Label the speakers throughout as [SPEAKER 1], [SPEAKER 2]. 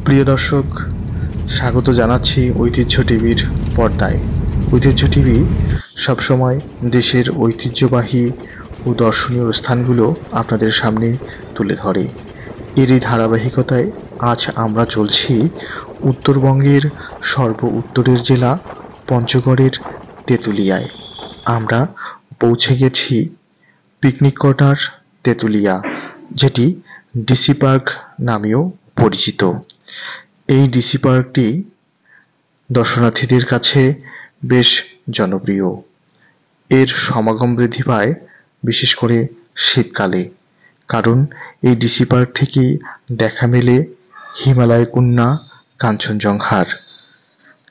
[SPEAKER 1] প্রিয় দর্শক, স্বাগত জানাচ্ছি ঐতিহ্য টিভির পর্দায়। ঐতিহ্য টিভি সবসময় দেশের ঐতিহ্যবাহী ও দর্শনীয় স্থানগুলো আপনাদের সামনে তুলে ধরে। এরই ধারাবাহিকতায় আজ আমরা চলছি উত্তরবঙ্গের সর্ব উত্তরের জেলা পঞ্চগড়ের তেঁতুলিয়ায়। আমরা পৌঁছে গেছি পিকনিক কর্নার তেঁতুলিয়া, যেটি ডিসি পার্ক নামেও পরিচিত। এই ডিসি পার্কটি দর্শনার্থীদের কাছে বেশ জনপ্রিয়। এর সমাগম বৃদ্ধি পায় বিশেষ করে শীতকালে, কারণ এই ডিসি পার্ক থেকেই দেখা মেলে হিমালয় কন্যা কাঞ্চনজঙ্ঘার।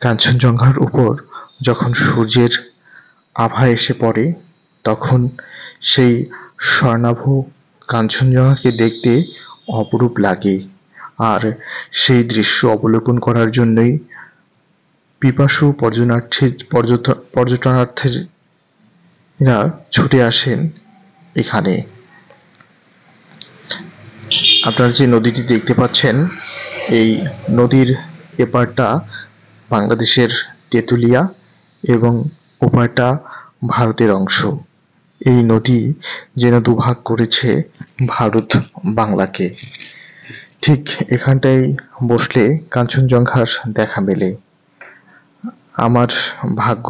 [SPEAKER 1] কাঞ্চনজঙ্ঘার উপর যখন সূর্যের আভা এসে পড়ে, তখন সেই স্বর্ণাভ কাঞ্চনজঙ্ঘাকে দেখতে অপরূপ লাগে। আর সেই দৃশ্য অবলোকন করার জন্যই পিপাসু পর্যটনার্থীরা ছুটে আসেন এখানে। আপনারা যে নদীটি দেখতে পাচ্ছেন, এই নদীর এপারটা বাংলাদেশের তেঁতুলিয়া এবং ওপারটা ভারতের অংশ। এই নদী যেন দুভাগ করেছে ভারত বাংলাকে। ঠিক এখানটায় বসলে কাঞ্চনজঙ্ঘার দেখা মেলে। আমার ভাগ্য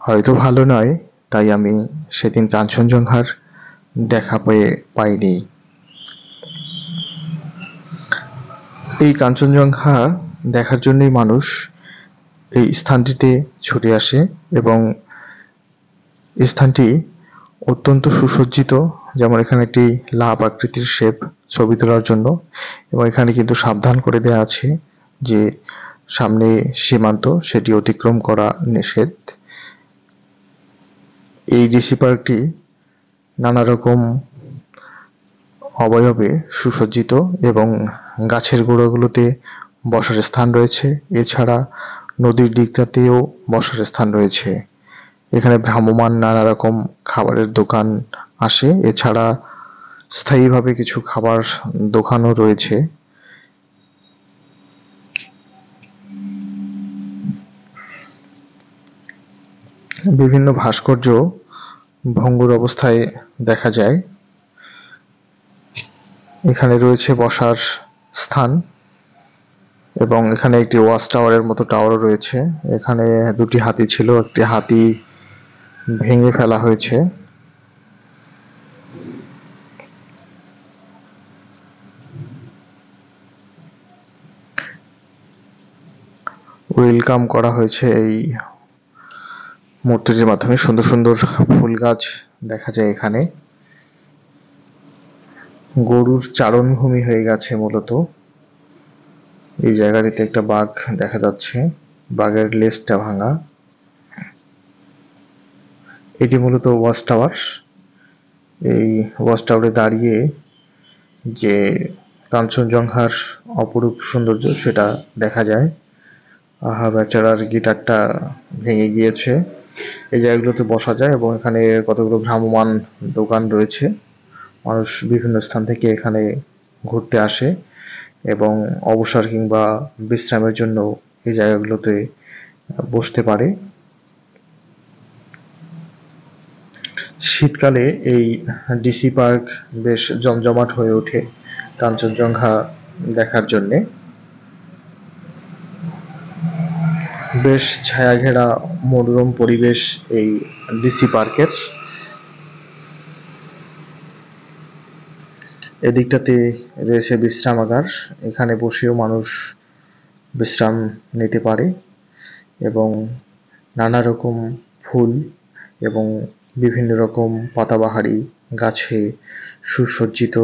[SPEAKER 1] হয়তো ভালো নয়, তাই আমি সেদিন কাঞ্চনজঙ্ঘার দেখা পাইনি। এই কাঞ্চনজঙ্ঘা দেখার জন্যই মানুষ এই স্থানটিতে ছুটে আসে এবং স্থানটি অত্যন্ত সুসজ্জিত। যেমন এখানে একটি লাভ আকৃতির শেপ ছবি তোলার জন্য, এবং এখানে কিন্তু সাবধান করে দেওয়া আছে যে সামনে সীমান্ত, সেটি অতিক্রম করা নিষেধ। এই ডিসি পার্কটি নানা রকম অবয়বে সুসজ্জিত এবং গাছের গোড়াগুলোতে বসার স্থান রয়েছে। এছাড়া নদীর দিকটাতেও বসার স্থান রয়েছে। এখানে ভ্রাম্যমাণ নানা রকম খাবারের দোকান আসে। এছাড়া স্থায়ীভাবে কিছু খাবার দোকানও রয়েছে। বিভিন্ন ভাস্কর্য ভঙ্গুর অবস্থায় দেখা যায়। এখানে রয়েছে বসার স্থান এবং এখানে একটি ওয়াচ টাওয়ারের মতো টাওয়ারও রয়েছে। এখানে দুটি হাতি ছিল, একটি হাতি ভেঙে ফেলা হয়েছে। ওয়েলকাম করা হয়েছে এই মূর্তিটির মাধ্যমে। সুন্দর সুন্দর ফুল গাছ দেখা যায় এখানে। গরুর চারণভূমি হয়ে গেছে মূলত। এই জায়গাটিতে একটা বাঘ দেখা যাচ্ছে, বাঘের লেজটা ভাঙা। এটি মূলত ওয়াচ টাওয়ার। এই ওয়াচ টাওয়ারে দাঁড়িয়ে যে কাঞ্চনজঙ্ঘার অপরূপ সৌন্দর্য সেটা দেখা যায়। আহা বেচারার গিটারটা ভেঙে গিয়েছে। এই জায়গাগুলোতে বসা যায় এবং এখানে কতগুলো ভ্রাম্যমাণ দোকান রয়েছে। মানুষ বিভিন্ন স্থান থেকে এখানে ঘুরতে আসে এবং অবসর কিংবা বিশ্রামের জন্য এই জায়গাগুলোতে বসতে পারে। শীতকালে এই ডিসি পার্ক বেশ জমজমাট হয়ে ওঠে কাঞ্চনজঙ্ঘা দেখার জন্যে। বেশ ছায়া ঘেরা মনোরম পরিবেশ এই ডিসি পার্কের। এদিকটাতে রয়েছে বিশ্রামাগার, এখানে বসেও মানুষ বিশ্রাম নিতে পারে এবং নানা রকম ফুল এবং বিভিন্ন রকম পাতাবাহারি গাছে সুসজ্জিত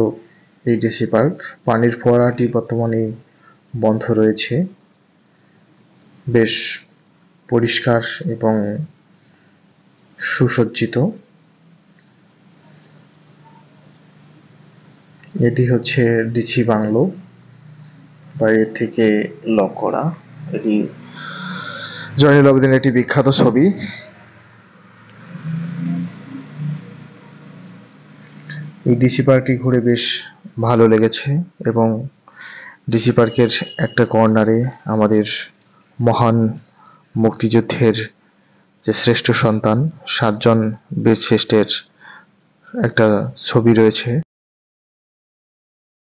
[SPEAKER 1] এই ডিসি পার্ক। পানির ফোয়ারাটি বর্তমানে বন্ধ রয়েছে। বেশ পরিষ্কার এবং সুসজ্জিত। এটি হচ্ছে ডিসি বাংলো, বাইরে থেকে লক করা। এটি জয়নুল আবেদিনের একটি বিখ্যাত ছবি। এই ডিসি পার্কটি ঘুরে বেশ ভালো লেগেছে এবং ডিসি পার্কের একটা কর্নারে আমাদের মহান মুক্তিযুদ্ধের যে শ্রেষ্ঠ সন্তান 7 জন বীর শ্রেষ্ঠের একটা ছবি রয়েছে।